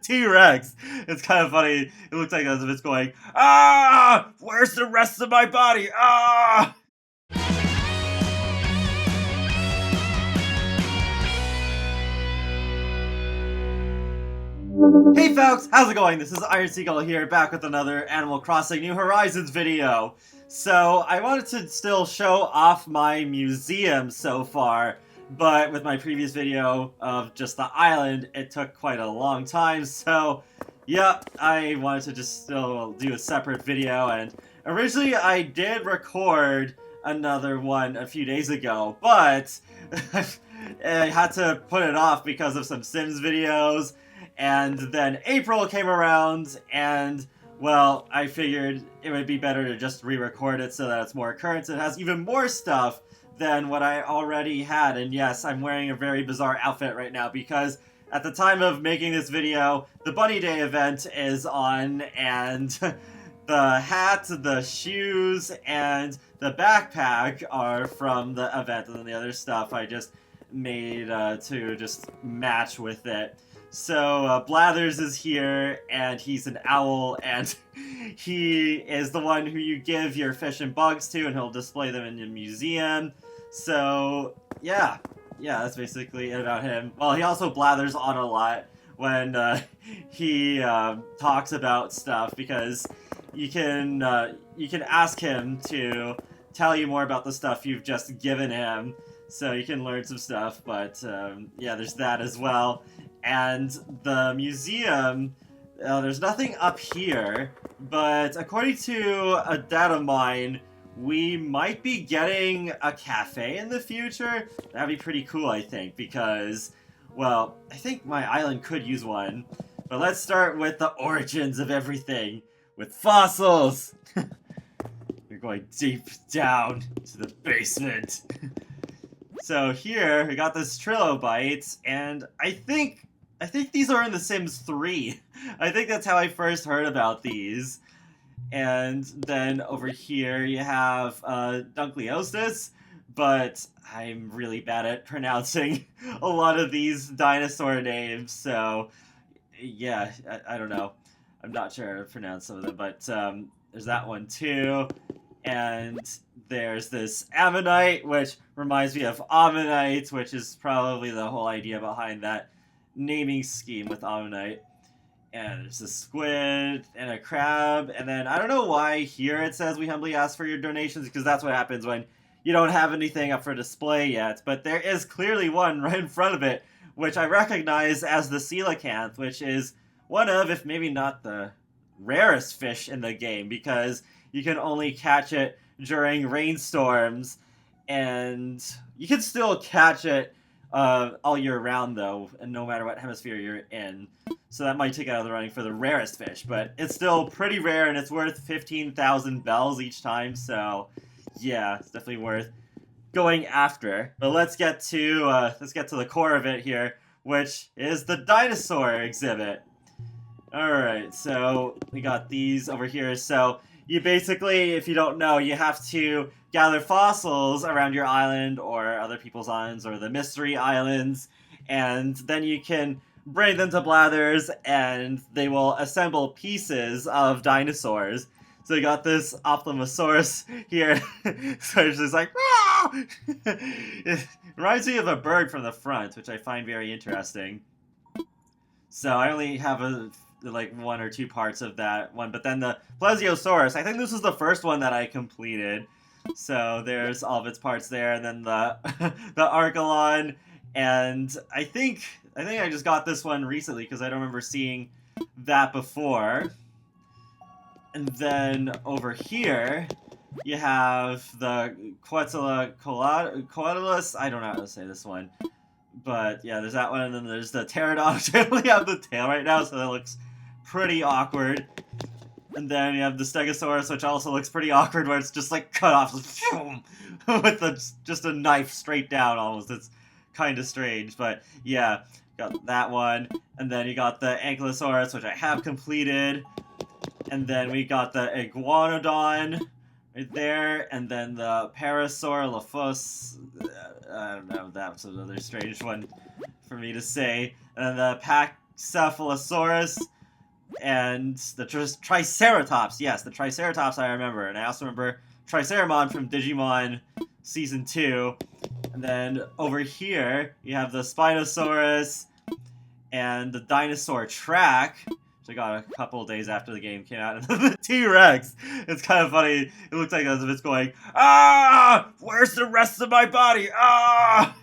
T-Rex. It's kind of funny. It looks like as if it's going, ah, where's the rest of my body? Ah! Hey folks, how's it going? This is Iron Seagull here, back with another Animal Crossing New Horizons video. So, I wanted to still show off my museum so far, but with my previous video of just the island, it took quite a long time, so yep, I wanted to just still do a separate video, and originally I did record another one a few days ago, but I had to put it off because of some Sims videos. And then April came around, and, well, I figured it would be better to just re-record it so that it's more current. It has even more stuff than what I already had. And yes, I'm wearing a very bizarre outfit right now because at the time of making this video, the Bunny Day event is on, and the hat, the shoes, and the backpack are from the event. And then the other stuff I just made to just match with it. So, Blathers is here, and he's an owl, and he is the one who you give your fish and bugs to, and he'll display them in your museum. So, yeah, that's basically it about him. Well, he also blathers on a lot when he talks about stuff, because you can ask him to tell you more about the stuff you've just given him, so you can learn some stuff, but yeah, there's that as well. And the museum, there's nothing up here, but according to a data mine, we might be getting a cafe in the future. That'd be pretty cool, I think, because, well, I think my island could use one. But let's start with the origins of everything, with fossils! We're going deep down to the basement. So here, we got this trilobites, and I think these are in The Sims 3. I think that's how I first heard about these. And then over here you have Dunkleosteus, but I'm really bad at pronouncing a lot of these dinosaur names, so yeah, I don't know. I'm not sure how to pronounce some of them, but there's that one too. And there's this ammonite, which reminds me of ammonite, which is probably the whole idea behind that naming scheme with ammonite. And there's a squid and a crab, and then I don't know why here it says we humbly ask for your donations, because that's what happens when you don't have anything up for display yet. But there is clearly one right in front of it, which I recognize as the coelacanth, which is one of, if maybe not the rarest fish in the game, because you can only catch it during rainstorms, and you can still catch it all year round, though, and no matter what hemisphere you're in. So that might take it out of the running for the rarest fish, but it's still pretty rare, and it's worth 15,000 bells each time, so yeah, it's definitely worth going after. But let's get to the core of it here, which is the dinosaur exhibit. Alright, so we got these over here. So you basically, if you don't know, you have to gather fossils around your island or other people's islands or the mystery islands, and then you can bring them to Blathers and they will assemble pieces of dinosaurs. So you got this Ophthalmosaurus here, so it's just like, ah! It reminds me of a bird from the front, which I find very interesting. So I only have like one or two parts of that one, but then the Plesiosaurus, I think this is the first one that I completed. So there's all of its parts there, and then the the Archelon, and I think I just got this one recently because I don't remember seeing that before. And then over here you have the Coatulus. I don't know how to say this one, but yeah, there's that one, and then there's the Pterodon, which I only have the tail right now, so that looks pretty awkward. And then you have the Stegosaurus, which also looks pretty awkward, where it's just like cut off with just a knife straight down almost. It's kind of strange, but yeah, got that one. And then you got the Ankylosaurus, which I have completed. And then we got the Iguanodon right there, and then the Parasaurolophus. I don't know, that was another strange one for me to say. And then the Cephalosaurus, and the Triceratops. Yes, the Triceratops I remember. And I also remember Triceramon from Digimon Season 2. And then over here, you have the Spinosaurus and the Dinosaur track, which I got a couple of days after the game came out. And the T-Rex. It's kind of funny. It looks like as if it's going, "Ah! Where's the rest of my body? Ah!"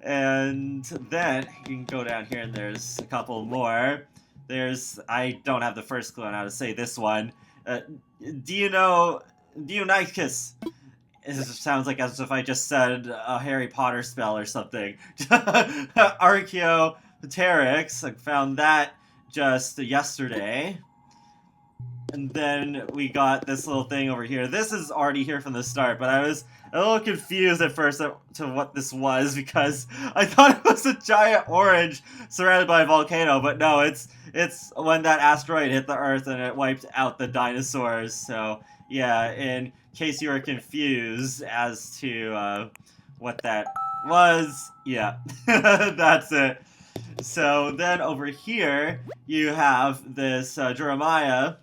And then you can go down here and there's a couple more. I don't have the first clue on how to say this one. Deinonychus. It sounds like as if I just said a Harry Potter spell or something. Archaeopteryx. I found that just yesterday. And then we got this little thing over here. This is already here from the start, but I was a little confused at first to what this was because I thought it was a giant orange surrounded by a volcano, but no, it's when that asteroid hit the Earth and it wiped out the dinosaurs. So yeah, in case you were confused as to what that was, yeah, that's it. So then over here you have this Jeremiah.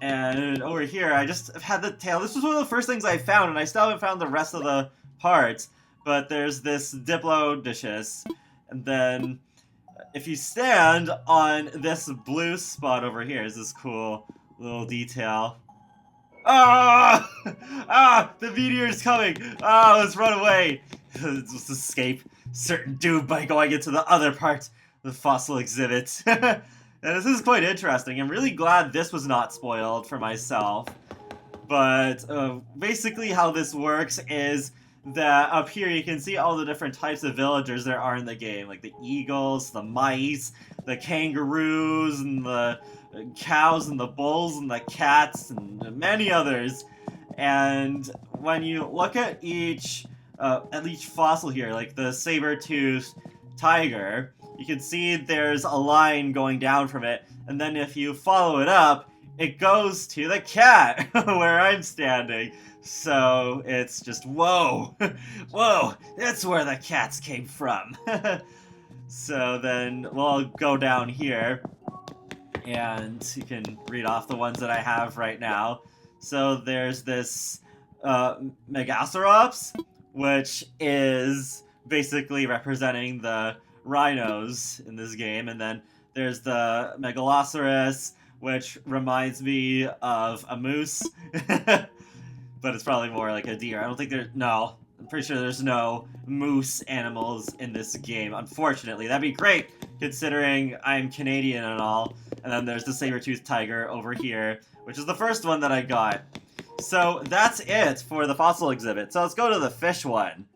And over here, I just had the tail. This was one of the first things I found, and I still haven't found the rest of the parts. But there's this Diplodocus. And then, if you stand on this blue spot over here, is this cool little detail. Ah! Ah! The meteor's coming! Ah, let's run away! Let's escape certain doom by going into the other part, the fossil exhibit. And this is quite interesting. I'm really glad this was not spoiled for myself. But basically how this works is that up here you can see all the different types of villagers there are in the game. Like the eagles, the mice, the kangaroos, and the cows, and the bulls, and the cats, and many others. And when you look at each fossil here, like the saber-toothed tiger, you can see there's a line going down from it, and then if you follow it up, it goes to the cat, where I'm standing. So it's just, whoa, whoa, that's where the cats came from. So then we'll go down here, and you can read off the ones that I have right now. So there's this Megacerops, which is basically representing the rhinos in this game, and then there's the Megalosaurus, which reminds me of a moose, but it's probably more like a deer. I'm pretty sure there's no moose animals in this game, unfortunately. That'd be great, considering I'm Canadian and all. And then there's the saber-toothed tiger over here, which is the first one that I got. So that's it for the fossil exhibit. So let's go to the fish one.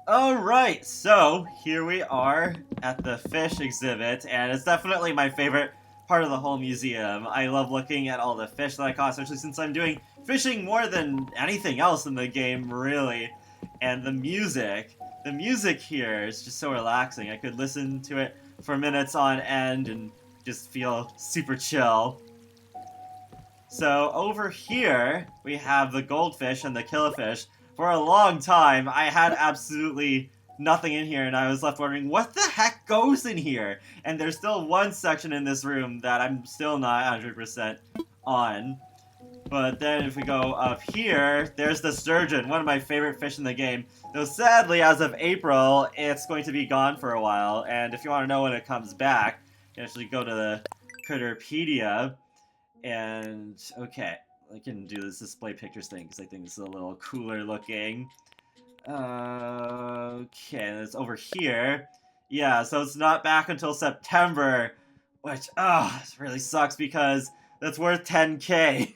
Alright, so here we are at the fish exhibit, and it's definitely my favorite part of the whole museum. I love looking at all the fish that I caught, especially since I'm doing fishing more than anything else in the game, really. And the music here is just so relaxing. I could listen to it for minutes on end and just feel super chill. So over here, we have the goldfish and the killifish. For a long time, I had absolutely nothing in here, and I was left wondering, what the heck goes in here? And there's still one section in this room that I'm still not 100% on. But then if we go up here, there's the sturgeon, one of my favorite fish in the game. Though sadly, as of April, it's going to be gone for a while, and if you want to know when it comes back, you can actually go to the Critterpedia, and okay. I can do this display pictures thing because I think this is a little cooler looking. Okay, and it's over here. Yeah, so it's not back until September, which, it really sucks because that's worth 10K.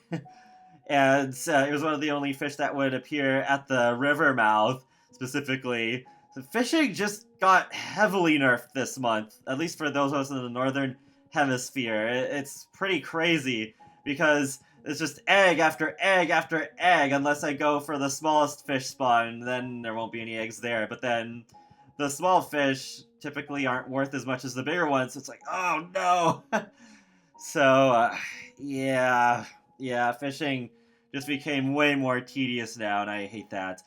And it was one of the only fish that would appear at the river mouth, specifically. So fishing just got heavily nerfed this month, at least for those of us in the northern hemisphere. It's pretty crazy because it's just egg after egg after egg, unless I go for the smallest fish spawn, then there won't be any eggs there. But then the small fish typically aren't worth as much as the bigger ones, so it's like, oh no! So, yeah, fishing just became way more tedious now, and I hate that.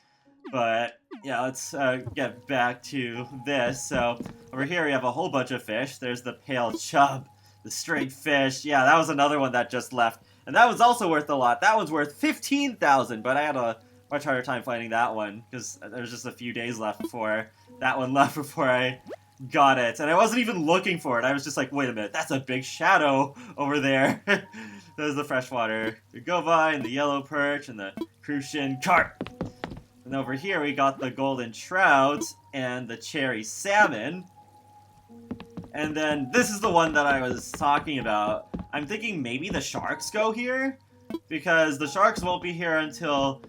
But yeah, let's get back to this. So over here we have a whole bunch of fish. There's the pale chub, the STRINGFISH. Yeah, that was another one that just left. And that was also worth a lot. That one's worth 15,000, but I had a much harder time finding that one because there's just a few days left before that one left before I got it. And I wasn't even looking for it. I was just like, wait a minute, that's a big shadow over there. There's the freshwater goby and the yellow perch and the crucian carp. And over here we got the golden trout and the cherry salmon. And then this is the one that I was talking about. I'm thinking maybe the sharks go here, because the sharks won't be here until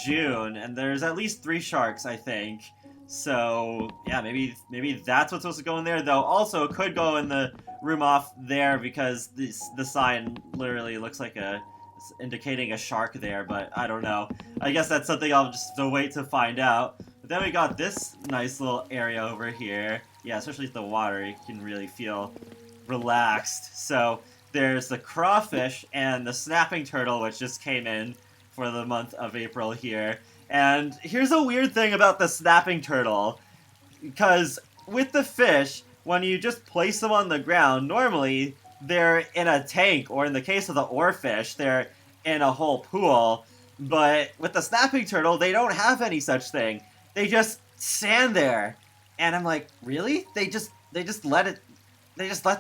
June, and there's at least 3 sharks, I think. So yeah, maybe that's what's supposed to go in there. Though also it could go in the room off there because the sign literally looks like it's indicating a shark there, but I don't know. I guess that's something I'll just have to wait to find out. But then we got this nice little area over here. Yeah, especially with the water, you can really feel relaxed. So there's the crawfish and the snapping turtle, which just came in for the month of April here. And here's a weird thing about the snapping turtle, because with the fish, when you just place them on the ground, normally they're in a tank, or in the case of the oarfish, they're in a whole pool. But with the snapping turtle, they don't have any such thing. They just stand there. And I'm like, really? They just let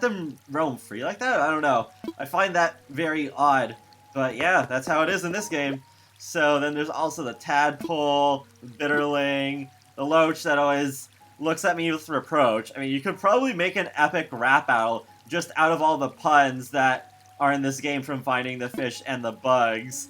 them roam free like that? I don't know. I find that very odd. But yeah, that's how it is in this game. So then there's also the tadpole, the bitterling, the loach that always looks at me with reproach. I mean, you could probably make an epic rap battle just out of all the puns that are in this game from finding the fish and the bugs.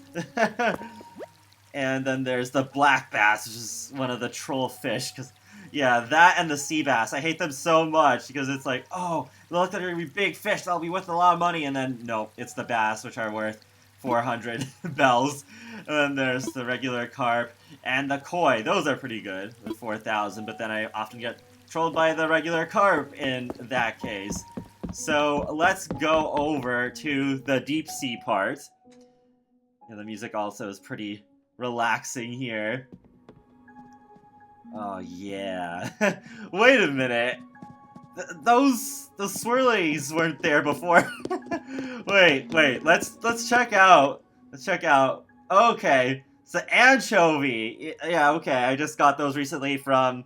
And then there's the black bass, which is one of the troll fish, because yeah, that and the sea bass. I hate them so much because it's like, oh, look, they're going to be big fish, that'll be worth a lot of money, and then, no, it's the bass, which are worth 400 bells. And then there's the regular carp and the koi. Those are pretty good with 4,000, but then I often get trolled by the regular carp in that case. So let's go over to the deep sea part. And the music also is pretty relaxing here. Oh yeah. Wait a minute. The swirlies weren't there before. wait. Let's check out. Okay. It's the anchovy. Yeah, okay. I just got those recently from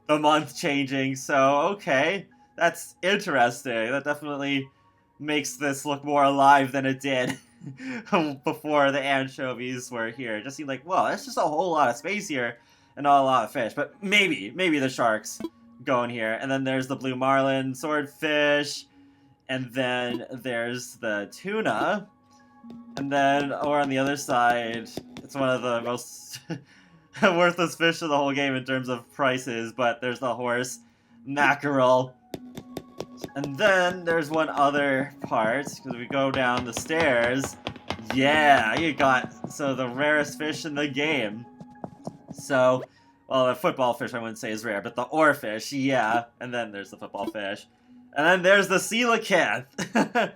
the month changing. So, okay. That's interesting. That definitely makes this look more alive than it did before the anchovies were here. It just seemed like, well, that's just a whole lot of space here and not a lot of fish. But maybe the sharks go in here. And then there's the blue marlin, swordfish, and then there's the tuna. And then over on the other side, it's one of the most worthless fish of the whole game in terms of prices, but there's the horse mackerel. And then there's one other part, because we go down the stairs. Yeah, you got, so the rarest fish in the game. So, well, the football fish I wouldn't say is rare, but the oarfish, yeah. And then there's the football fish. And then there's the coelacanth.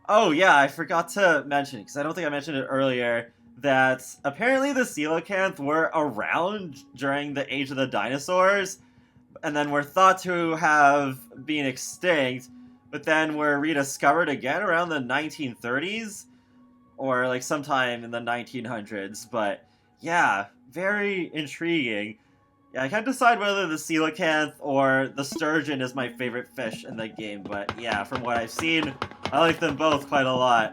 Oh, yeah, I forgot to mention, because I don't think I mentioned it earlier, that apparently the coelacanth were around during the age of the dinosaurs, and then were thought to have been extinct, but then were rediscovered again around the 1930s, or like sometime in the 1900s, but yeah, very intriguing. Yeah, I can't decide whether the coelacanth or the sturgeon is my favorite fish in the game, but yeah, from what I've seen, I like them both quite a lot.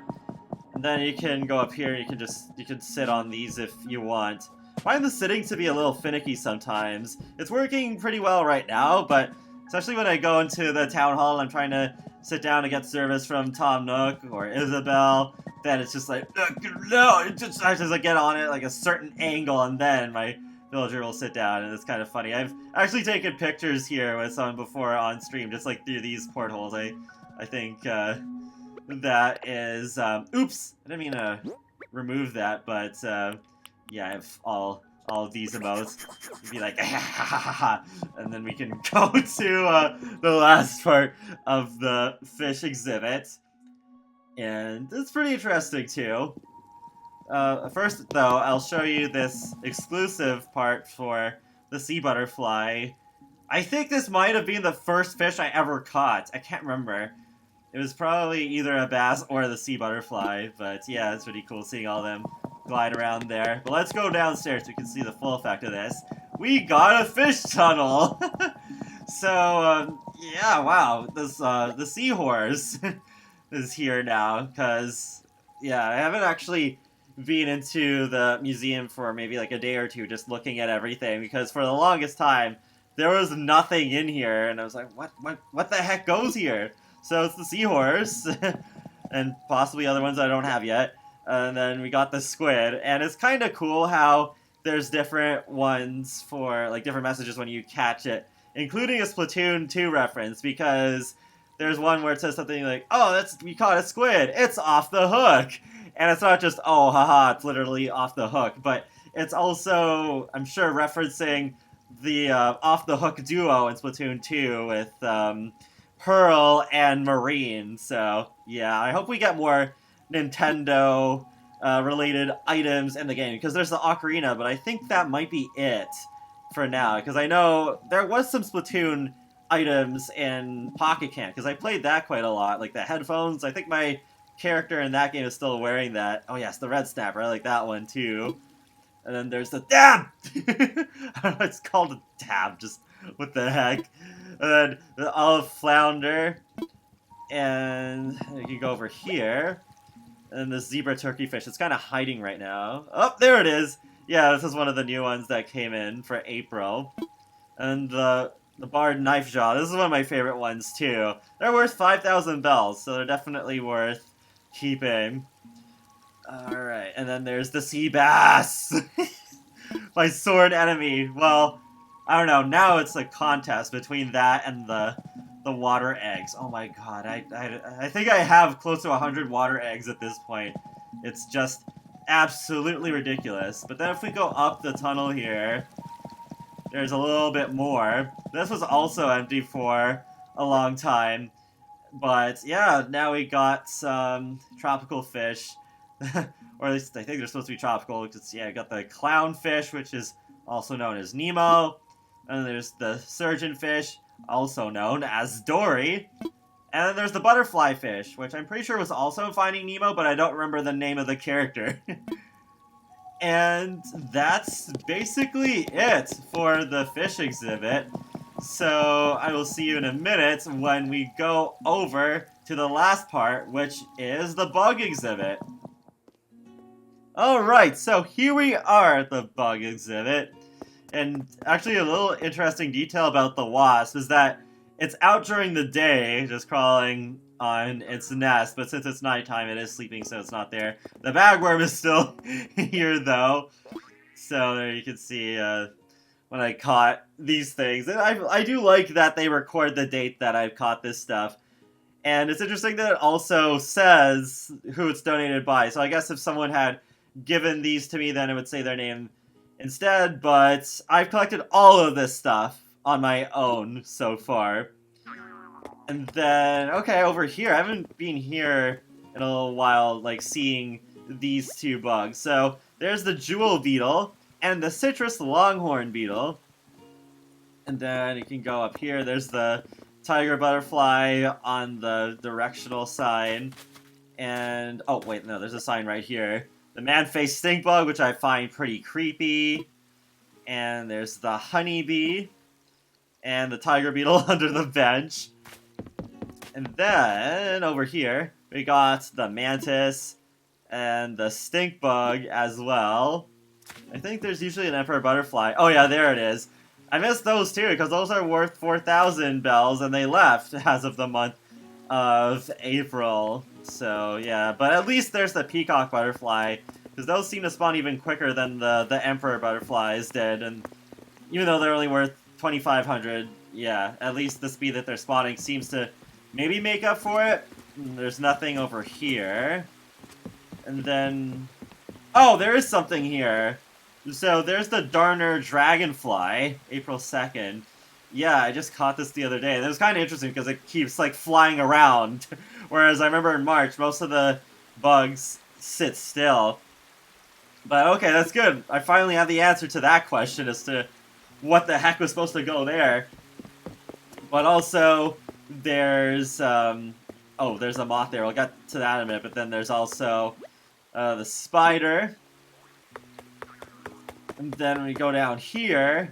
And then you can go up here and you can sit on these if you want. I find the sitting to be a little finicky sometimes. It's working pretty well right now, but especially when I go into the town hall and I'm trying to sit down to get service from Tom Nook or Isabel, then it's just like, no, I just like get on it like a certain angle and then my villager will sit down, and it's kind of funny. I've actually taken pictures here with someone before on stream, just like through these portholes. I think that is, oops, I didn't mean to remove that, but yeah, I have all of these emotes. You'd be like, and then we can go to the last part of the fish exhibit. And it's pretty interesting, too. First, though, I'll show you this exclusive part for the sea butterfly. I think this might have been the first fish I ever caught. I can't remember. It was probably either a bass or the sea butterfly, but yeah, it's pretty cool seeing all them glide around there. But let's go downstairs so we can see the full effect of this. We got a fish tunnel! So, yeah, wow, this, the seahorse is here now, because, yeah, I haven't actually been into the museum for maybe like a day or two just looking at everything, because for the longest time, there was nothing in here, and I was like, what the heck goes here? So it's the seahorse, and possibly other ones I don't have yet, and then we got the squid, and it's kind of cool how there's different ones for, like, different messages when you catch it, including a Splatoon 2 reference, because there's one where it says something like, oh, we caught a squid, it's off the hook! And it's not just, oh, haha, it's literally off the hook, but it's also, I'm sure, referencing the off the hook duo in Splatoon 2 with Pearl and Marine. So, yeah, I hope we get more Nintendo related items in the game, because there's the ocarina, but I think that might be it for now, because I know there was some Splatoon items in Pocket Camp, because I played that quite a lot, like the headphones. I think my character in that game is still wearing that. Oh yes, the red snapper, I like that one too. And then there's the dab! I don't know, it's called a dab, just what the heck. And then the olive flounder, and you can go over here, and the zebra turkeyfish. It's kind of hiding right now. Oh, there it is! Yeah, this is one of the new ones that came in for April. And the barred knife jaw. This is one of my favorite ones too. They're worth 5,000 bells, so they're definitely worth keeping. Alright, and then there's the sea bass! My sword enemy. Well, I don't know, now it's a contest between that and the water eggs. Oh my god, I think I have close to 100 water eggs at this point. It's just absolutely ridiculous. But then if we go up the tunnel here, there's a little bit more. This was also empty for a long time. But yeah, now we got some tropical fish. Or at least I think they're supposed to be tropical. Because, yeah, I got the clownfish, which is also known as Nemo. And there's the surgeonfish, also known as Dory. And then there's the butterfly fish, which I'm pretty sure was also in Finding Nemo, but I don't remember the name of the character. And that's basically it for the fish exhibit. So I will see you in a minute when we go over to the last part, which is the bug exhibit. Alright, so here we are at the bug exhibit. And actually a little interesting detail about the wasp is that it's out during the day, just crawling on its nest, but since it's nighttime, it is sleeping, so it's not there. The bagworm is still here, though. So there you can see when I caught these things. And I do like that they record the date that I've caught this stuff. And it's interesting that it also says who it's donated by. So I guess if someone had given these to me, then it would say their name instead. But I've collected all of this stuff on my own so far. And then, okay, over here, I haven't been here in a little while, like, seeing these two bugs. So, there's the jewel beetle and the citrus longhorn beetle. And then you can go up here, there's the tiger butterfly on the directional sign. And, oh, wait, no, there's a sign right here. The man-faced stink bug, which I find pretty creepy. And there's the honeybee. And the tiger beetle under the bench. And then, over here, we got the mantis and the stink bug as well. I think there's usually an emperor butterfly. Oh yeah, there it is. I missed those too, because those are worth 4,000 bells, and they left as of the month of April. So, yeah, but at least there's the peacock butterfly, because those seem to spawn even quicker than the emperor butterflies did, and even though they're only worth 2,500, yeah, at least the speed that they're spawning seems to maybe make up for it. There's nothing over here. And then... oh, there is something here. So there's the Darner Dragonfly, April 2nd. Yeah, I just caught this the other day. And it was kind of interesting because it keeps, like, flying around. Whereas I remember in March, most of the bugs sit still. But okay, that's good. I finally have the answer to that question as to what the heck was supposed to go there. But also, there's, oh, there's a moth there. We'll get to that in a minute, but then there's also the spider. And then we go down here.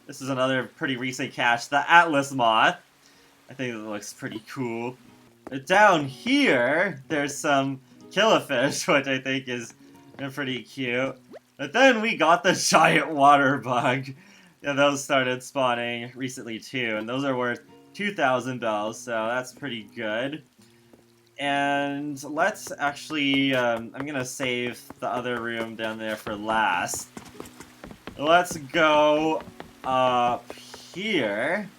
This is another pretty recent catch, the Atlas moth. I think it looks pretty cool. But down here, there's some killifish, which I think is pretty cute. But then we got the giant water bug. Yeah, those started spawning recently too, and those are worth 2,000 bells, so that's pretty good. And let's actually, I'm gonna save the other room down there for last. Let's go up here.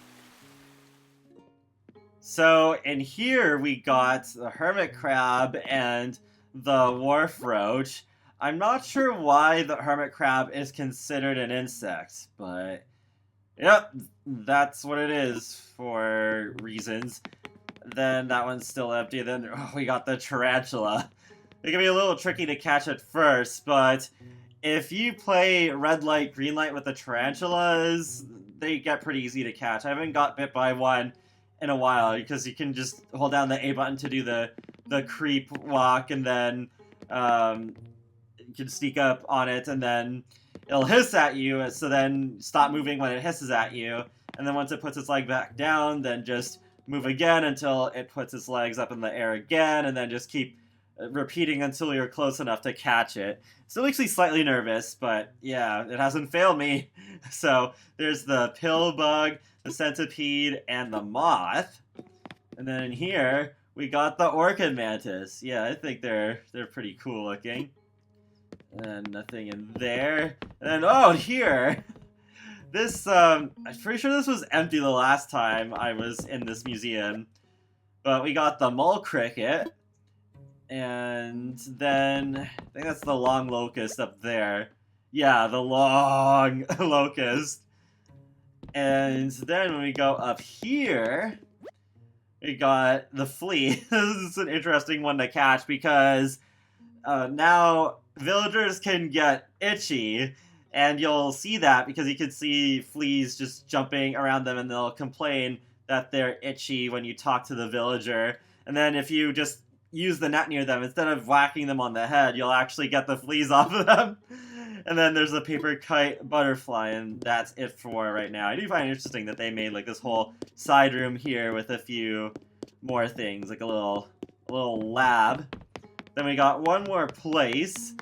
So in here we got the hermit crab and the wharf roach. I'm not sure why the hermit crab is considered an insect, but yep, that's what it is for reasons. Then that one's still empty. Then we got the tarantula. It can be a little tricky to catch at first, but if you play red light, green light with the tarantulas, they get pretty easy to catch. I haven't got bit by one in a while because you can just hold down the A button to do the creep walk, and then you can sneak up on it, and then it'll hiss at you, so then stop moving when it hisses at you, and then once it puts its leg back down, then just move again until it puts its legs up in the air again, and then just keep repeating until you're close enough to catch it. Still makes me slightly nervous, but yeah, it hasn't failed me. So there's the pill bug, the centipede, and the moth. And then in here, we got the orchid mantis. Yeah, I think they're pretty cool looking. And nothing in there. And then, oh, here! This, I'm pretty sure this was empty the last time I was in this museum. But we got the mole cricket. And then, I think that's the long locust up there. Yeah, the long locust. And then when we go up here, we got the flea. This is an interesting one to catch because now villagers can get itchy, and you'll see that because you can see fleas just jumping around them, and they'll complain that they're itchy when you talk to the villager. And then if you just use the net near them, instead of whacking them on the head, you'll actually get the fleas off of them. And then there's a paper kite butterfly, and that's it for right now. I do find it interesting that they made like this whole side room here with a few more things, like a little lab. Then we got one more place.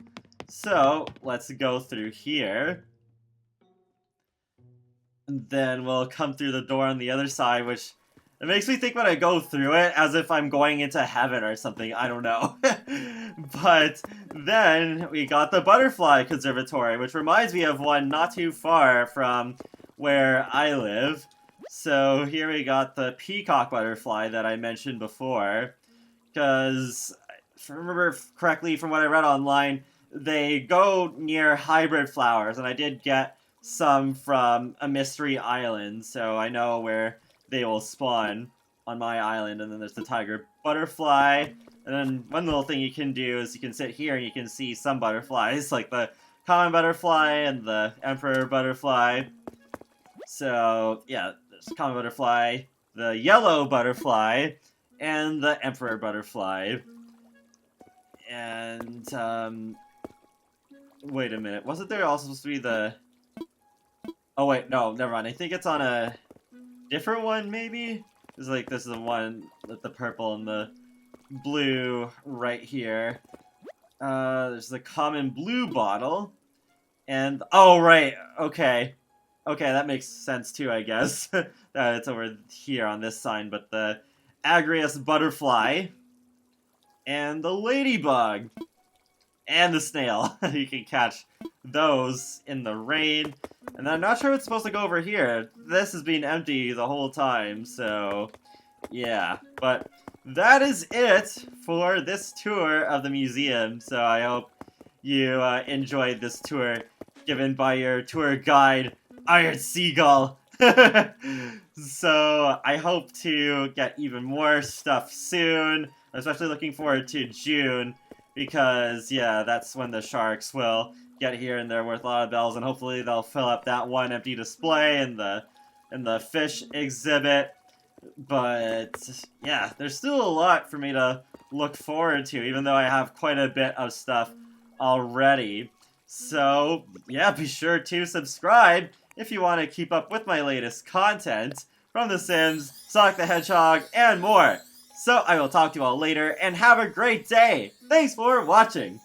So let's go through here. And then we'll come through the door on the other side, which it makes me think when I go through it as if I'm going into heaven or something. I don't know. But then we got the butterfly conservatory, which reminds me of one not too far from where I live. So here we got the peacock butterfly that I mentioned before. Because, if I remember correctly from what I read online, they go near hybrid flowers, and I did get some from a mystery island, so I know where they will spawn on my island. And then there's the tiger butterfly, and then one little thing you can do is you can sit here and you can see some butterflies, like the common butterfly and the emperor butterfly. So yeah, there's the common butterfly, the yellow butterfly, and the emperor butterfly. And wait a minute, wasn't there also supposed to be the... Oh wait, no, never mind. I think it's on a different one, maybe? It's like, this is the one with the purple and the blue right here. There's the common blue bottle. And, oh right, okay. Okay, that makes sense too, I guess. That it's over here on this sign, but the Agrius butterfly. And the ladybug. And the snail. You can catch those in the rain. And I'm not sure what's supposed to go over here. This has been empty the whole time, so yeah. But that is it for this tour of the museum. So I hope you enjoyed this tour given by your tour guide, Iron Seagull. So I hope to get even more stuff soon. I'm especially looking forward to June, because yeah, that's when the sharks will get here and there worth a lot of bells, and hopefully they'll fill up that one empty display in the fish exhibit. But yeah, there's still a lot for me to look forward to, even though I have quite a bit of stuff already. So yeah, be sure to subscribe if you want to keep up with my latest content from The Sims, Sonic the Hedgehog, and more. So I will talk to you all later, and have a great day! Thanks for watching!